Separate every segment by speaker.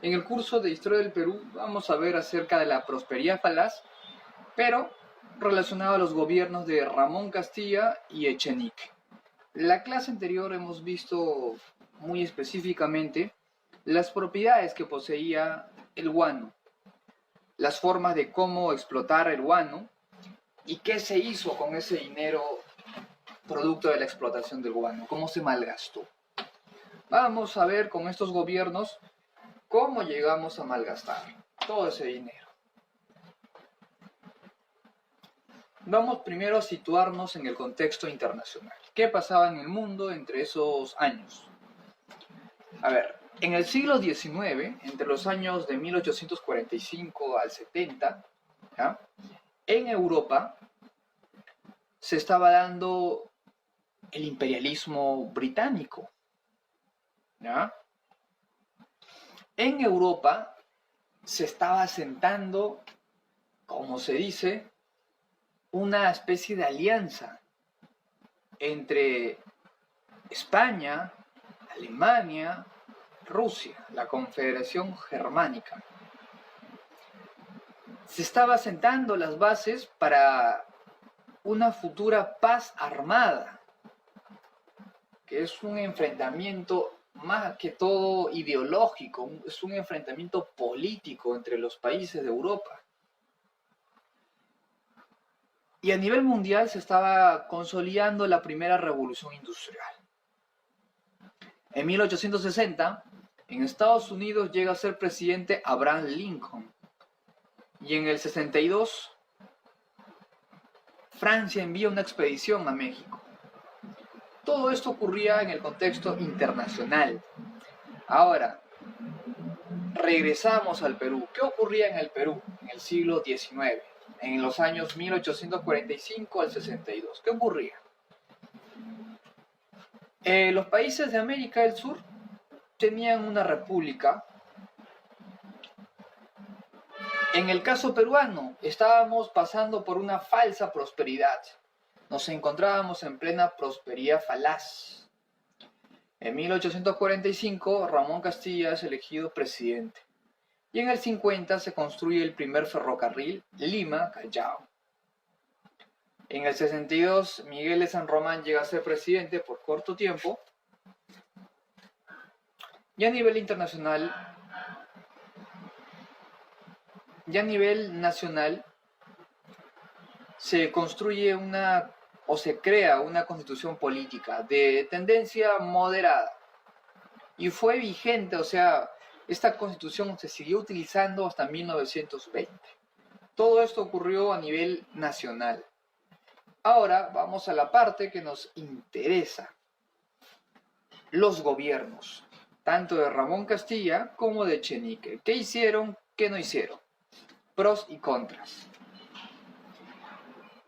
Speaker 1: En el curso de Historia del Perú vamos a ver acerca de la prosperidad falaz, pero relacionado a los gobiernos de Ramón Castilla y Echenique. La clase anterior hemos visto muy específicamente las propiedades que poseía el guano, las formas de cómo explotar el guano y qué se hizo con ese dinero producto de la explotación del guano, cómo se malgastó. Vamos a ver con estos gobiernos cómo llegamos a malgastar todo ese dinero. Vamos primero a situarnos en el contexto internacional. ¿Qué pasaba en el mundo entre esos años? A ver, en el siglo XIX, entre los años de 1845 al 70, ¿ya?, en Europa se estaba dando el imperialismo británico, ¿ya? En Europa se estaba asentando, como se dice, una especie de alianza entre España, Alemania, Rusia, la Confederación Germánica. Se estaba asentando las bases para una futura paz armada, que es un enfrentamiento más que todo ideológico, es un enfrentamiento político entre los países de Europa. Y a nivel mundial se estaba consolidando la primera revolución industrial. En 1860, en Estados Unidos llega a ser presidente Abraham Lincoln. Y en el 62, Francia envía una expedición a México. Todo esto ocurría en el contexto internacional. Ahora, regresamos al Perú. ¿Qué ocurría en el Perú en el siglo XIX? En los años 1845 al 62. ¿Qué ocurría? Los países de América del Sur tenían una república. En el caso peruano, estábamos pasando por una falsa prosperidad. Nos encontrábamos en plena prosperidad falaz. En 1845, Ramón Castilla es elegido presidente. Y en el 50 se construye el primer ferrocarril Lima-Callao. En el 62, Miguel de San Román llega a ser presidente por corto tiempo. Y a nivel internacional, se construye se crea una constitución política de tendencia moderada. Y fue vigente, o sea, esta constitución se siguió utilizando hasta 1920. Todo esto ocurrió a nivel nacional. Ahora vamos a la parte que nos interesa. Los gobiernos, tanto de Ramón Castilla como de Echenique. ¿Qué hicieron? ¿Qué no hicieron? Pros y contras.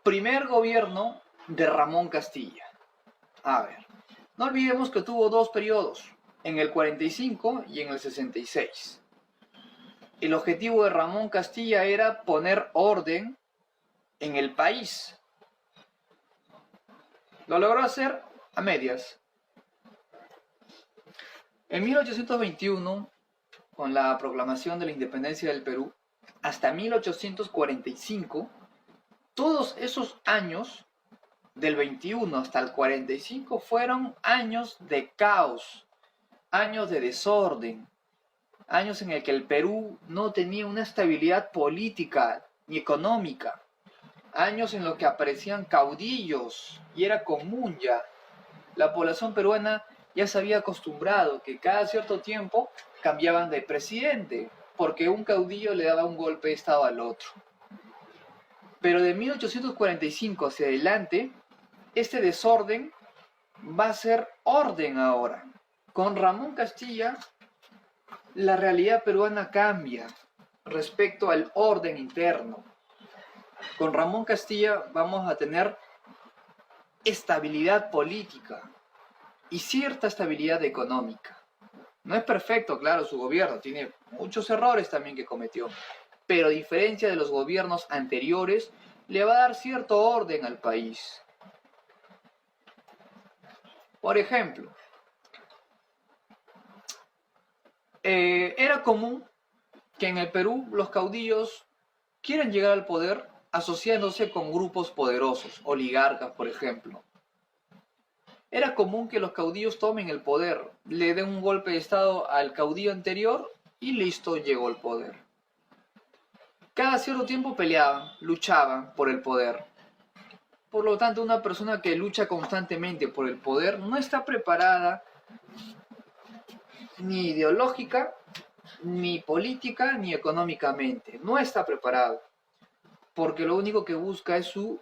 Speaker 1: Primer gobierno de Ramón Castilla. A ver, no olvidemos que tuvo dos periodos, en el 45 y en el 66. El objetivo de Ramón Castilla era poner orden en el país. Lo logró hacer a medias. En 1821, con la proclamación de la independencia del Perú, hasta 1845, todos esos años, del 21 hasta el 45, fueron años de caos, años de desorden, años en el que el Perú no tenía una estabilidad política ni económica, años en los que aparecían caudillos y era común ya. La población peruana ya se había acostumbrado que cada cierto tiempo cambiaban de presidente, porque un caudillo le daba un golpe de estado al otro. Pero de 1845 hacia adelante, este desorden va a ser orden ahora. Con Ramón Castilla, la realidad peruana cambia respecto al orden interno. Con Ramón Castilla vamos a tener estabilidad política y cierta estabilidad económica. No es perfecto, claro, su gobierno tiene muchos errores también que cometió, pero a diferencia de los gobiernos anteriores, le va a dar cierto orden al país. Por ejemplo, Era común que en el Perú los caudillos quieren llegar al poder asociándose con grupos poderosos, oligarcas, por ejemplo. Era común que los caudillos tomen el poder, le den un golpe de estado al caudillo anterior y listo, llegó el poder. Cada cierto tiempo peleaban, luchaban por el poder. Por lo tanto, una persona que lucha constantemente por el poder no está preparada ni ideológica, ni política, ni económicamente. No está preparado, porque lo único que busca es su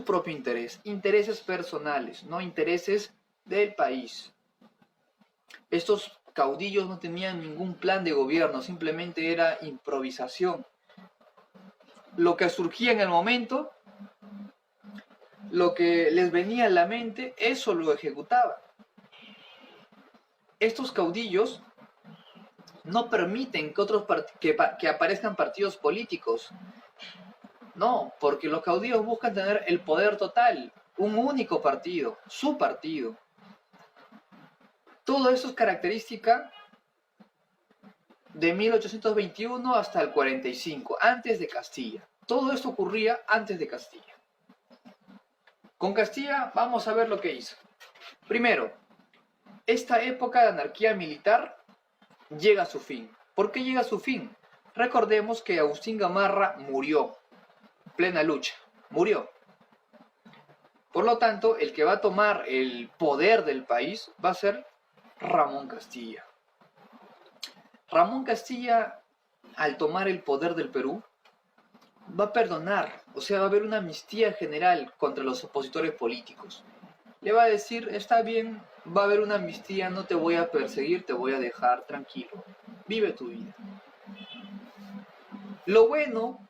Speaker 1: propio interés, intereses personales, no intereses del país. Estos caudillos no tenían ningún plan de gobierno, simplemente era improvisación. Lo que surgía en el momento, lo que les venía a la mente, eso lo ejecutaban. Estos caudillos no permiten que aparezcan partidos políticos. No, porque los caudillos buscan tener el poder total, un único partido, su partido. Todo eso es característica de 1821 hasta el 45, antes de Castilla. Todo esto ocurría antes de Castilla. Con Castilla vamos a ver lo que hizo. Primero, esta época de anarquía militar llega a su fin. ¿Por qué llega a su fin? Recordemos que Agustín Gamarra murió, en plena lucha, murió. Por lo tanto, el que va a tomar el poder del país va a ser Ramón Castilla. Ramón Castilla, al tomar el poder del Perú, va a perdonar, o sea, va a haber una amnistía general contra los opositores políticos. Le va a decir, está bien, va a haber una amnistía, no te voy a perseguir, te voy a dejar tranquilo, vive tu vida. Lo bueno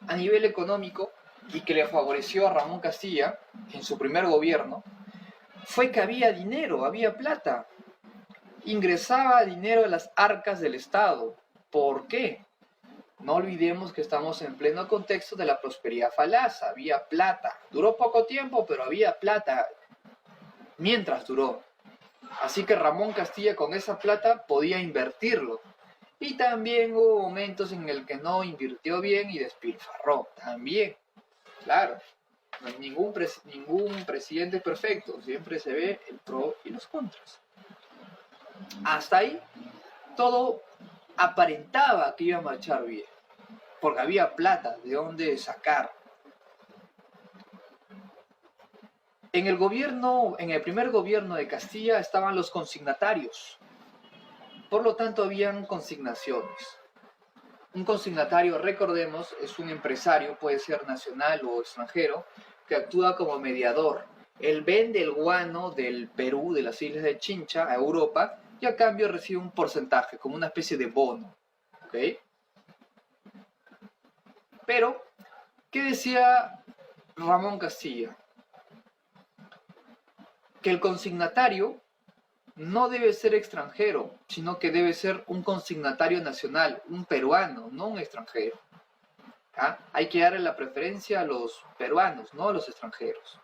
Speaker 1: a nivel económico y que le favoreció a Ramón Castilla en su primer gobierno fue que había dinero, había plata. Ingresaba dinero a las arcas del Estado. ¿Por qué? No olvidemos que estamos en pleno contexto de la prosperidad falaz. Había plata. Duró poco tiempo, pero había plata mientras duró. Así que Ramón Castilla con esa plata podía invertirlo. Y también hubo momentos en el que no invirtió bien y despilfarró. También, claro. No hay ningún presidente perfecto. Siempre se ve el pro y los contras. Hasta ahí, todo aparentaba que iba a marchar bien. Porque había plata de dónde sacar. En el primer gobierno de Castilla estaban los consignatarios. Por lo tanto, habían consignaciones. Un consignatario, recordemos, es un empresario, puede ser nacional o extranjero, que actúa como mediador. Él vende el guano del Perú, de las islas de Chincha, a Europa, y a cambio recibe un porcentaje, como una especie de bono. ¿Okay? Pero, ¿qué decía Ramón Castilla? Que el consignatario no debe ser extranjero, sino que debe ser un consignatario nacional, un peruano, no un extranjero. ¿Ah? Hay que darle la preferencia a los peruanos, no a los extranjeros.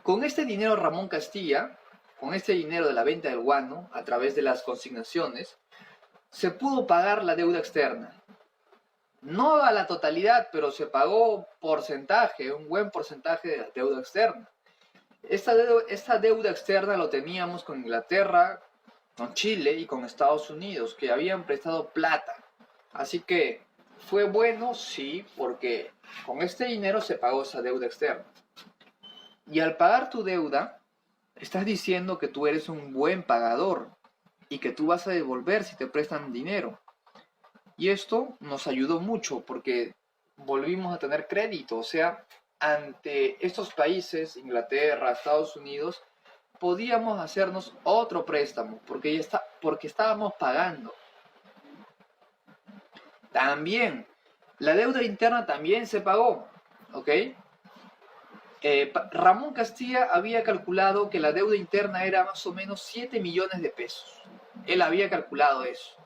Speaker 1: Con este dinero Ramón Castilla, con este dinero de la venta del guano, a través de las consignaciones, se pudo pagar la deuda externa. No a la totalidad, pero se pagó porcentaje, un buen porcentaje de la deuda externa. Esta deuda externa lo teníamos con Inglaterra, con Chile y con Estados Unidos, que habían prestado plata. Así que fue bueno, sí, porque con este dinero se pagó esa deuda externa. Y al pagar tu deuda, estás diciendo que tú eres un buen pagador y que tú vas a devolver si te prestan dinero. Y esto nos ayudó mucho porque volvimos a tener crédito, o sea, ante estos países, Inglaterra, Estados Unidos, podíamos hacernos otro préstamo porque estábamos pagando. También, la deuda interna también se pagó, ¿ok? Ramón Castilla había calculado que la deuda interna era más o menos 7 millones de pesos. Él había calculado eso.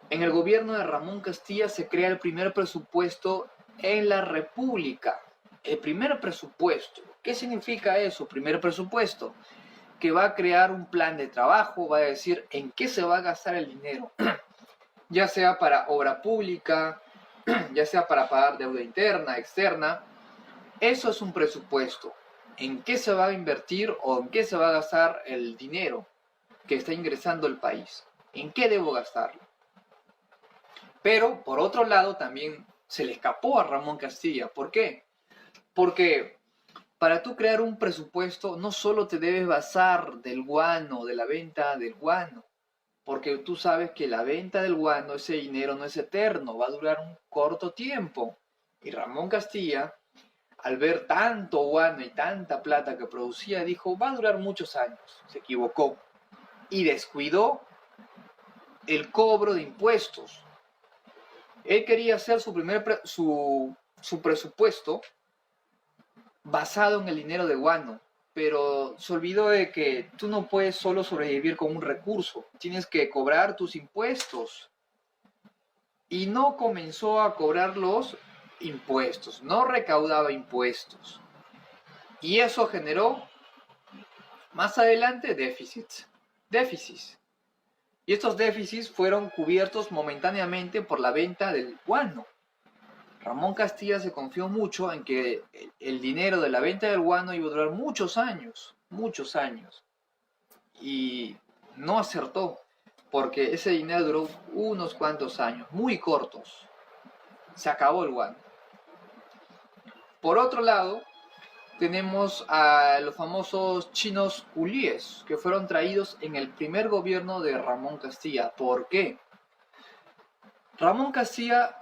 Speaker 1: En el gobierno de Ramón Castilla se crea el primer presupuesto en la República. El primer presupuesto. ¿Qué significa eso? Primer presupuesto. que va a crear un plan de trabajo, va a decir en qué se va a gastar el dinero, ya sea para obra pública, ya sea para pagar deuda interna, externa. Eso es un presupuesto. ¿En qué se va a invertir o en qué se va a gastar el dinero que está ingresando el país? ¿En qué debo gastarlo? Pero, por otro lado, también se le escapó a Ramón Castilla. ¿Por qué? Porque para tú crear un presupuesto no solo te debes basar del guano, de la venta del guano, porque tú sabes que la venta del guano, ese dinero no es eterno, va a durar un corto tiempo. Y Ramón Castilla, al ver tanto guano y tanta plata que producía, dijo, va a durar muchos años. Se equivocó y descuidó el cobro de impuestos. Él quería hacer su presupuesto basado en el dinero de guano, pero se olvidó de que tú no puedes solo sobrevivir con un recurso, tienes que cobrar tus impuestos. Y no comenzó a cobrar los impuestos, no recaudaba impuestos. Y eso generó más adelante déficits. Y estos déficits fueron cubiertos momentáneamente por la venta del guano. Ramón Castilla se confió mucho en que el dinero de la venta del guano iba a durar muchos años, y no acertó, porque ese dinero duró unos cuantos años, muy cortos. Se acabó el guano. Por otro lado, tenemos a los famosos chinos culíes, que fueron traídos en el primer gobierno de Ramón Castilla. ¿Por qué? Ramón Castilla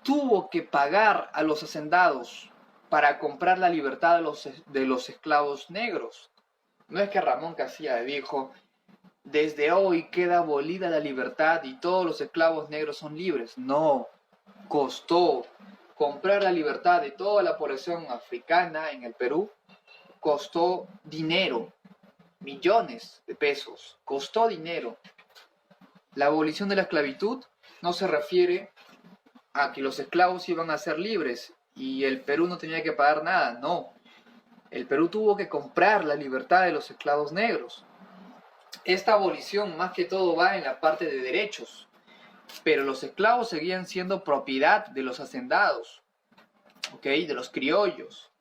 Speaker 1: tuvo que pagar a los hacendados para comprar la libertad de los esclavos negros. No es que Ramón Castilla dijo, desde hoy queda abolida la libertad y todos los esclavos negros son libres. No, costó comprar la libertad de toda la población africana en el Perú, costó dinero, millones de pesos, costó dinero. La abolición de la esclavitud no se refiere a que los esclavos iban a ser libres y el Perú no tenía que pagar nada, no. El Perú tuvo que comprar la libertad de los esclavos negros. Esta abolición más que todo va en la parte de derechos, pero los esclavos seguían siendo propiedad de los hacendados, ¿ok? De los criollos.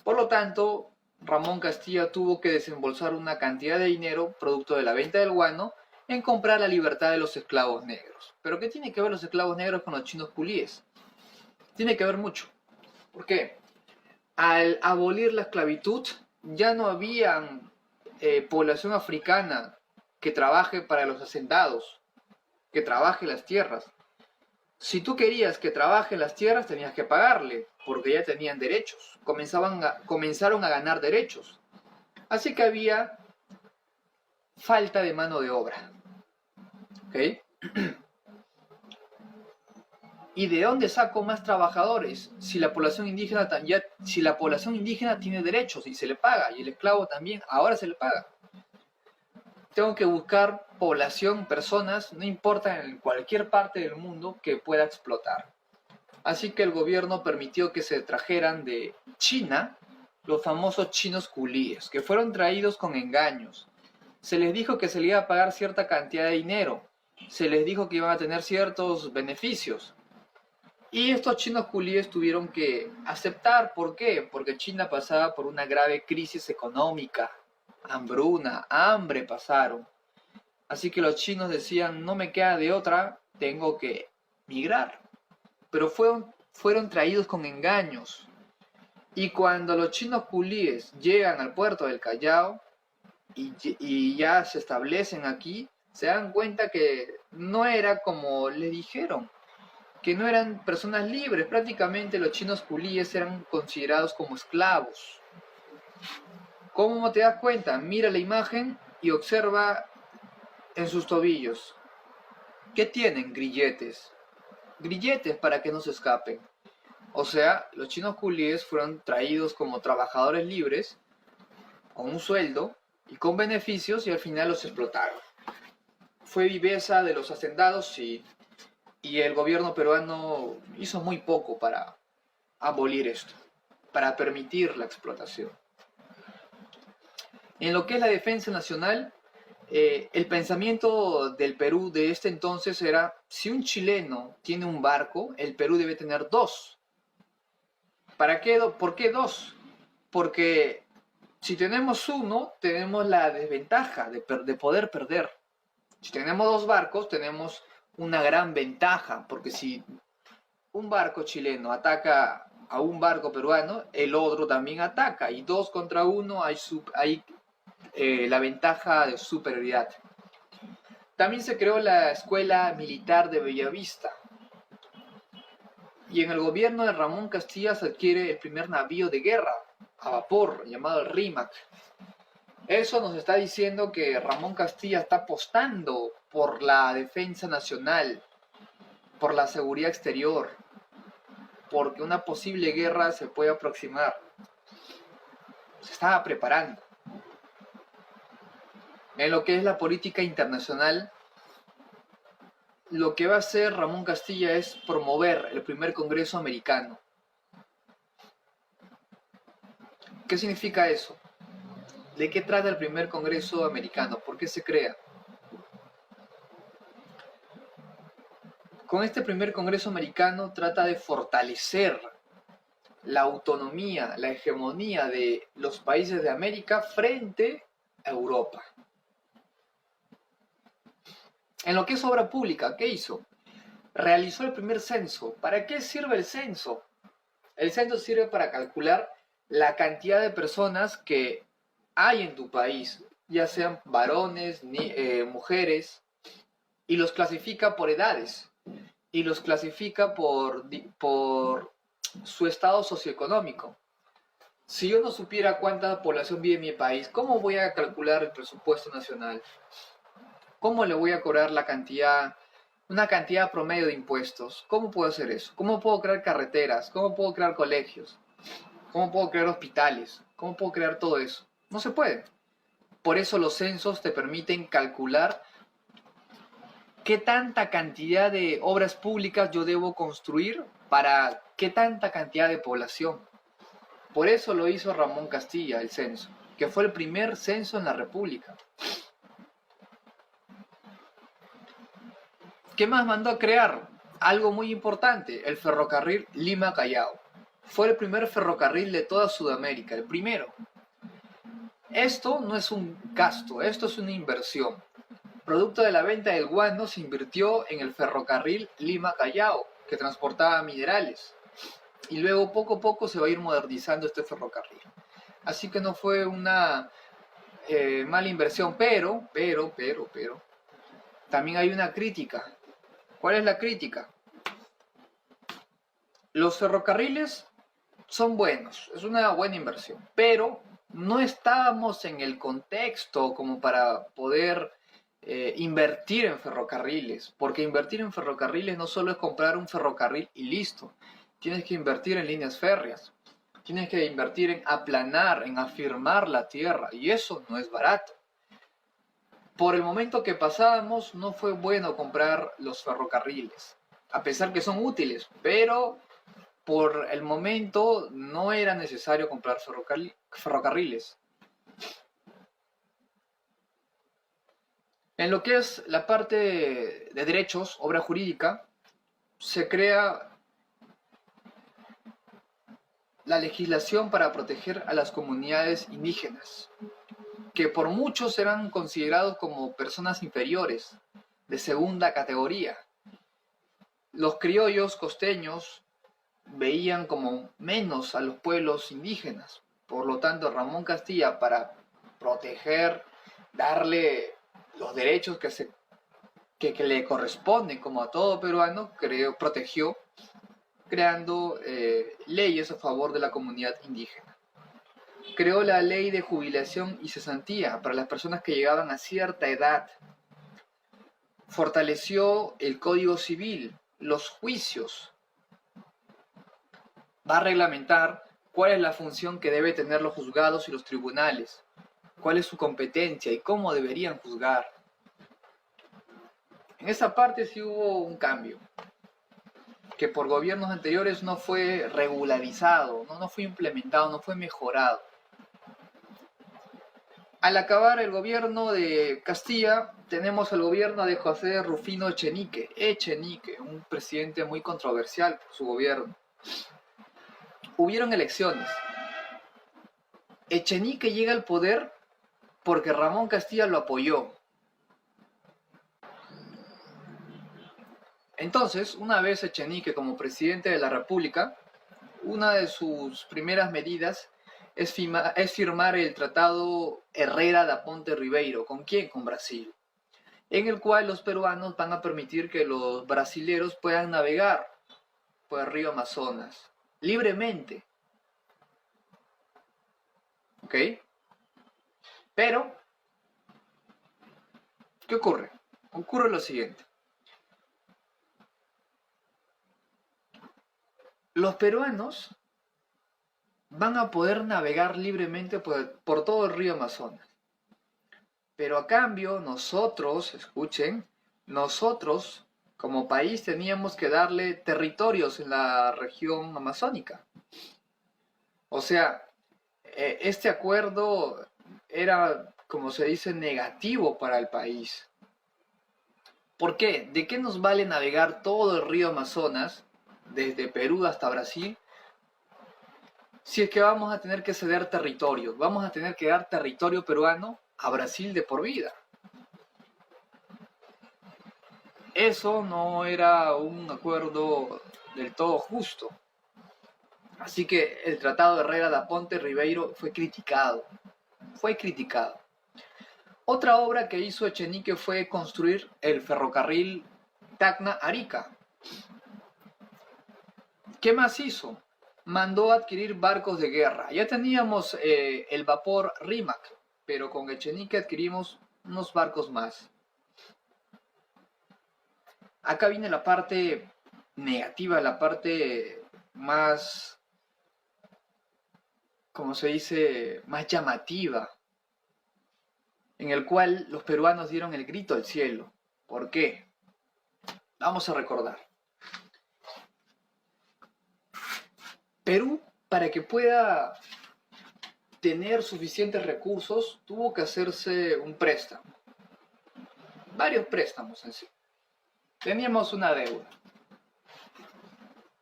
Speaker 1: Por lo tanto, Ramón Castilla tuvo que desembolsar una cantidad de dinero, producto de la venta del guano, en comprar la libertad de los esclavos negros. ¿Pero qué tiene que ver los esclavos negros con los chinos culíes? Tiene que ver mucho. ¿Por qué? Al abolir la esclavitud, ya no había población africana que trabaje para los hacendados, que trabaje las tierras. Si tú querías que trabaje las tierras, tenías que pagarle, porque ya tenían derechos. Comenzaron a ganar derechos. Así que había falta de mano de obra. ¿Ok? ¿Y de dónde saco más trabajadores? Si la población indígena tiene derechos y se le paga, y el esclavo también, ahora se le paga. Tengo que buscar población, personas, no importa en cualquier parte del mundo, que pueda explotar. Así que el gobierno permitió que se trajeran de China los famosos chinos culíes, que fueron traídos con engaños. Se les dijo que se les iba a pagar cierta cantidad de dinero, se les dijo que iban a tener ciertos beneficios. Y estos chinos culíes tuvieron que aceptar. ¿Por qué? Porque China pasaba por una grave crisis económica, hambruna, hambre pasaron. Así que los chinos decían, no me queda de otra, tengo que migrar. Pero fueron traídos con engaños. Y cuando los chinos culíes llegan al puerto del Callao y ya se establecen aquí, se dan cuenta que no era como le dijeron, que no eran personas libres. Prácticamente los chinos culíes eran considerados como esclavos. ¿Cómo te das cuenta? Mira la imagen y observa en sus tobillos. ¿Qué tienen? Grilletes. Grilletes para que no se escapen. O sea, los chinos culíes fueron traídos como trabajadores libres, con un sueldo y con beneficios, y al final los explotaron. Fue viveza de los hacendados y el gobierno peruano hizo muy poco para abolir esto, para permitir la explotación. En lo que es la defensa nacional, el pensamiento del Perú de este entonces era, si un chileno tiene un barco, el Perú debe tener dos. ¿Para qué? ¿Por qué dos? Porque si tenemos uno, tenemos la desventaja de poder perder. Si tenemos dos barcos, tenemos una gran ventaja, porque si un barco chileno ataca a un barco peruano, el otro también ataca, y dos contra uno hay la ventaja de superioridad. También se creó la Escuela Militar de Bellavista, y en el gobierno de Ramón Castilla se adquiere el primer navío de guerra a vapor llamado el Rímac. Eso nos está diciendo que Ramón Castilla está apostando por la defensa nacional, por la seguridad exterior, porque una posible guerra se puede aproximar. Se estaba preparando. En lo que es la política internacional, lo que va a hacer Ramón Castilla es promover el primer Congreso americano. ¿Qué significa eso? ¿De qué trata el primer Congreso americano? ¿Por qué se crea? Con este primer Congreso americano trata de fortalecer la autonomía, la hegemonía de los países de América frente a Europa. En lo que es obra pública, ¿qué hizo? Realizó el primer censo. ¿Para qué sirve el censo? El censo sirve para calcular la cantidad de personas que hay en tu país, ya sean varones, mujeres, y los clasifica por edades, y los clasifica por su estado socioeconómico. Si yo no supiera cuánta población vive en mi país, ¿cómo voy a calcular el presupuesto nacional? ¿Cómo le voy a cobrar una cantidad promedio de impuestos? ¿Cómo puedo hacer eso? ¿Cómo puedo crear carreteras? ¿Cómo puedo crear colegios? ¿Cómo puedo crear hospitales? ¿Cómo puedo crear todo eso? No se puede. Por eso los censos te permiten calcular qué tanta cantidad de obras públicas yo debo construir para qué tanta cantidad de población. Por eso lo hizo Ramón Castilla, el censo, que fue el primer censo en la República. ¿Qué más mandó a crear? Algo muy importante, el ferrocarril Lima-Callao. Fue el primer ferrocarril de toda Sudamérica, el primero. Esto no es un gasto, esto es una inversión. Producto de la venta del guano se invirtió en el ferrocarril Lima-Callao, que transportaba minerales. Y luego poco a poco se va a ir modernizando este ferrocarril. Así que no fue una mala inversión, pero, también hay una crítica. ¿Cuál es la crítica? Los ferrocarriles son buenos, es una buena inversión, pero no estábamos en el contexto como para poder invertir en ferrocarriles, porque invertir en ferrocarriles no solo es comprar un ferrocarril y listo, tienes que invertir en líneas férreas, tienes que invertir en aplanar, en afirmar la tierra, y eso no es barato. Por el momento que pasábamos, no fue bueno comprar los ferrocarriles, a pesar que son útiles, pero por el momento no era necesario comprar ferrocarriles. En lo que es la parte de derechos, obra jurídica, se crea la legislación para proteger a las comunidades indígenas, que por muchos eran considerados como personas inferiores, de segunda categoría. Los criollos costeños veían como menos a los pueblos indígenas. Por lo tanto, Ramón Castilla, para proteger, darle los derechos que le corresponden como a todo peruano, protegió creando leyes a favor de la comunidad indígena. Creó la ley de jubilación y cesantía para las personas que llegaban a cierta edad. Fortaleció el Código Civil, los juicios. Va a reglamentar cuál es la función que deben tener los juzgados y los tribunales, cuál es su competencia y cómo deberían juzgar. En esa parte sí hubo un cambio, que por gobiernos anteriores no fue regularizado, no fue implementado, no fue mejorado. Al acabar el gobierno de Castilla, tenemos el gobierno de José Rufino Echenique, un presidente muy controversial por su gobierno. Hubieron elecciones. Echenique llega al poder porque Ramón Castilla lo apoyó. Entonces, una vez Echenique como presidente de la República, una de sus primeras medidas es firmar el Tratado Herrera da Ponte Ribeiro. ¿Con quién? Con Brasil. En el cual los peruanos van a permitir que los brasileros puedan navegar por el río Amazonas libremente. ¿Ok? Pero, ¿qué ocurre? Ocurre lo siguiente. Los peruanos van a poder navegar libremente por todo el río Amazonas. Pero a cambio, nosotros, escuchen, nosotros como país teníamos que darle territorios en la región amazónica. O sea, este acuerdo era, como se dice, negativo para el país. ¿Por qué? ¿De qué nos vale navegar todo el río Amazonas, desde Perú hasta Brasil, si es que vamos a tener que ceder territorio? Vamos a tener que dar territorio peruano a Brasil de por vida. Eso no era un acuerdo del todo justo. Así que el Tratado de Herrera da Ponte Ribeiro fue criticado. Fue criticado. Otra obra que hizo Echenique fue construir el ferrocarril Tacna-Arica. ¿Qué más hizo? Mandó a adquirir barcos de guerra. Ya teníamos el vapor Rímac, pero con Echenique adquirimos unos barcos más. Acá viene la parte negativa, la parte más, como se dice, más llamativa, en el cual los peruanos dieron el grito al cielo. ¿Por qué? Vamos a recordar. Perú, para que pueda tener suficientes recursos, tuvo que hacerse un préstamo. Varios préstamos en sí. Teníamos una deuda.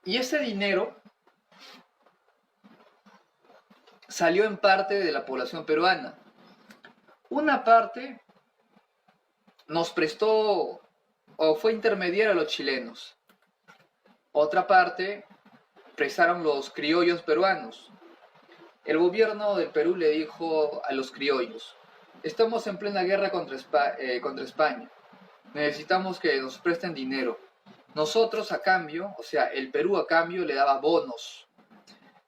Speaker 1: Y ese dinero salió en parte de la población peruana. Una parte nos prestó o fue intermediaria a los chilenos. Otra parte prestaron los criollos peruanos. El gobierno del Perú le dijo a los criollos: estamos en plena guerra contra España. Necesitamos que nos presten dinero. Nosotros a cambio, o sea, el Perú a cambio le daba bonos.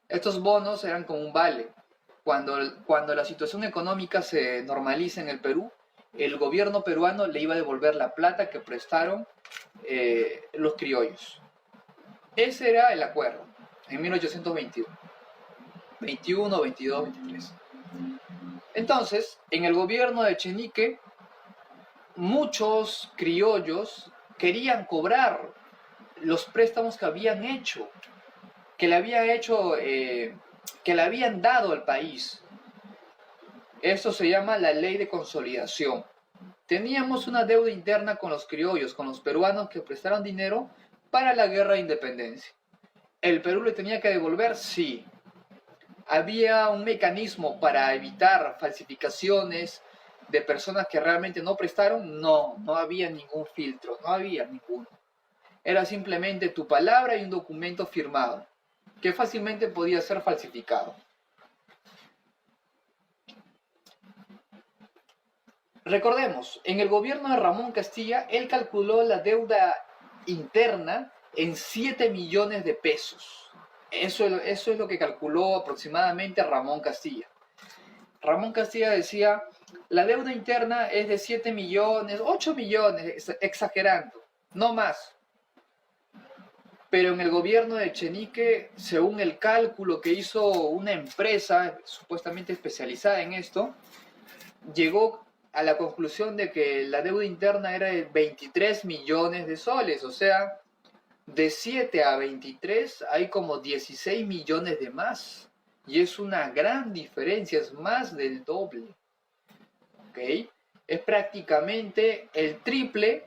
Speaker 1: Estos bonos eran como un vale. Cuando la situación económica se normaliza en el Perú, el gobierno peruano le iba a devolver la plata que prestaron los criollos. Ese era el acuerdo, en 1821. 21, 22, 23. Entonces, en el gobierno de Echenique, muchos criollos querían cobrar los préstamos que habían hecho, que le habían dado al país. Esto se llama la ley de consolidación. Teníamos una deuda interna con los criollos, con los peruanos que prestaron dinero para la guerra de independencia. ¿El Perú le tenía que devolver? Sí. ¿Había un mecanismo para evitar falsificaciones de personas que realmente no prestaron? No, no había ningún filtro, no había ninguno. Era simplemente tu palabra y un documento firmado, que fácilmente podía ser falsificado. Recordemos, en el gobierno de Ramón Castilla, él calculó la deuda interna en 7 millones de pesos. Eso es lo que calculó aproximadamente Ramón Castilla. Ramón Castilla decía, la deuda interna es de 7 millones, 8 millones, exagerando, no más. Pero en el gobierno de Echenique, según el cálculo que hizo una empresa supuestamente especializada en esto, llegó a la conclusión de que la deuda interna era de 23 millones de soles, o sea, de 7 a 23 hay como 16 millones de más. Y es una gran diferencia, es más del doble. ¿ok? Es prácticamente el triple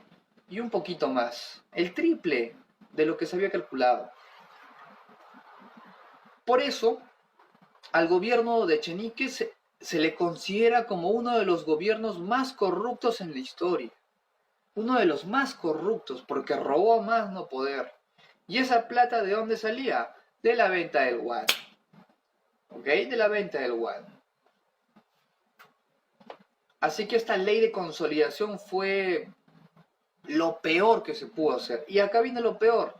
Speaker 1: y un poquito más. El triple de lo que se había calculado. Por eso, al gobierno de Echenique se le considera como uno de los gobiernos más corruptos en la historia. Uno de los más corruptos, porque robó más no poder. ¿Y esa plata de dónde salía? De la venta del yuan. ¿Ok? De la venta del yuan. Así que esta ley de consolidación fue lo peor que se pudo hacer. Y acá viene lo peor.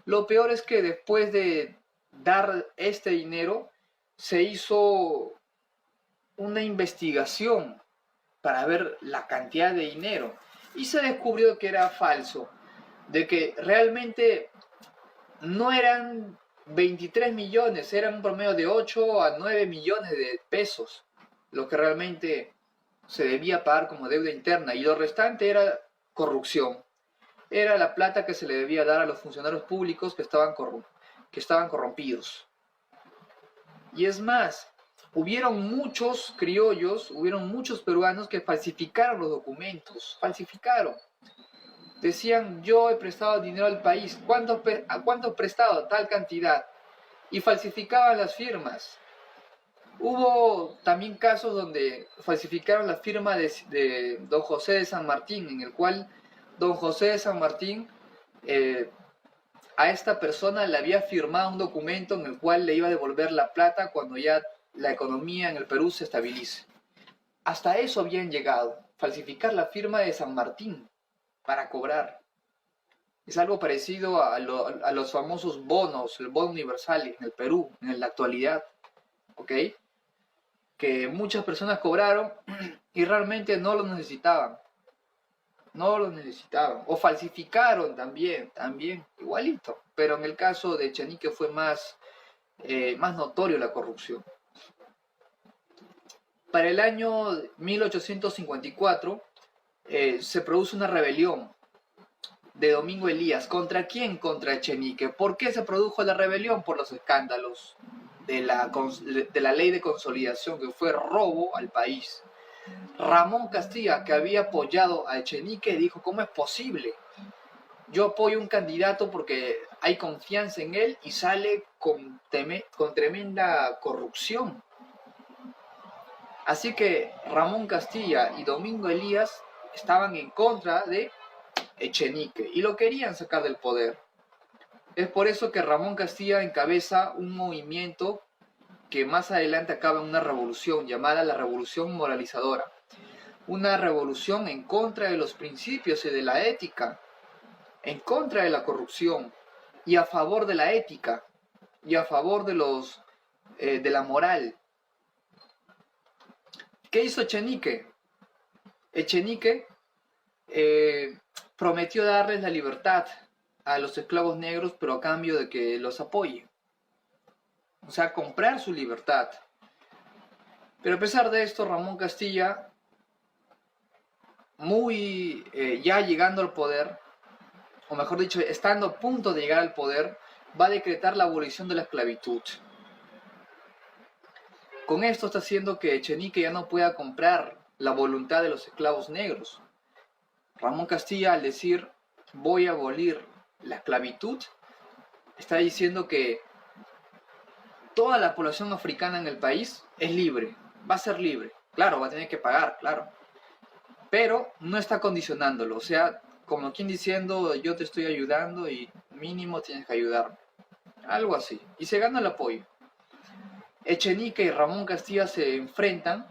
Speaker 1: Lo peor es que después de dar este dinero, se hizo una investigación para ver la cantidad de dinero. Y se descubrió que era falso. De que realmente no eran 23 millones, eran un promedio de 8 a 9 millones de pesos, lo que realmente se debía pagar como deuda interna, y lo restante era corrupción. Era la plata que se le debía dar a los funcionarios públicos que estaban corrompidos. Y es más, hubieron muchos criollos, hubieron muchos peruanos que falsificaron los documentos, falsificaron. Decían, yo he prestado dinero al país, ¿a cuánto he prestado? Tal cantidad. Y falsificaban las firmas. Hubo también casos donde falsificaron la firma de don José de San Martín, en el cual don José de San Martín a esta persona le había firmado un documento en el cual le iba a devolver la plata cuando ya la economía en el Perú se estabilice. Hasta eso habían llegado, falsificar la firma de San Martín para cobrar. Es algo parecido a los famosos bonos, el bono universal en el Perú, en la actualidad, ¿ok? Que muchas personas cobraron y realmente no lo necesitaban. No lo necesitaban. O falsificaron también, igualito. Pero en el caso de Echenique fue más notorio la corrupción. Para el año 1854 se produce una rebelión de Domingo Elías. ¿Contra quién? Contra Echenique. ¿Por qué se produjo la rebelión? Por los escándalos de la ley de consolidación, que fue robo al país. Ramón Castilla, que había apoyado a Echenique, dijo, ¿cómo es posible? Yo apoyo a un candidato porque hay confianza en él y sale con tremenda corrupción. Así que Ramón Castilla y Domingo Elías estaban en contra de Echenique y lo querían sacar del poder. Es por eso que Ramón Castilla encabeza un movimiento que más adelante acaba en una revolución llamada la Revolución Moralizadora. Una revolución en contra de los principios y de la ética, en contra de la corrupción y a favor de la ética y a favor de la moral. ¿Qué hizo Echenique? Echenique prometió darles la libertad a los esclavos negros, pero a cambio de que los apoye. O sea, comprar su libertad. Pero a pesar de esto, Ramón Castilla, ya llegando al poder, o mejor dicho, estando a punto de llegar al poder, va a decretar la abolición de la esclavitud. Con esto está haciendo que Echenique ya no pueda comprar la voluntad de los esclavos negros. Ramón Castilla, al decir voy a abolir la esclavitud, está diciendo que toda la población africana en el país es libre, va a ser libre. Claro, va a tener que pagar, claro. Pero no está condicionándolo, o sea, como quien diciendo yo te estoy ayudando y mínimo tienes que ayudarme. Algo así. Y se gana el apoyo. Echenique y Ramón Castilla se enfrentan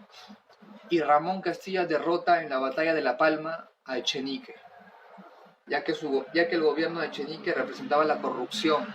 Speaker 1: y Ramón Castilla derrota en la batalla de La Palma a Echenique, ya que el gobierno de Echenique representaba la corrupción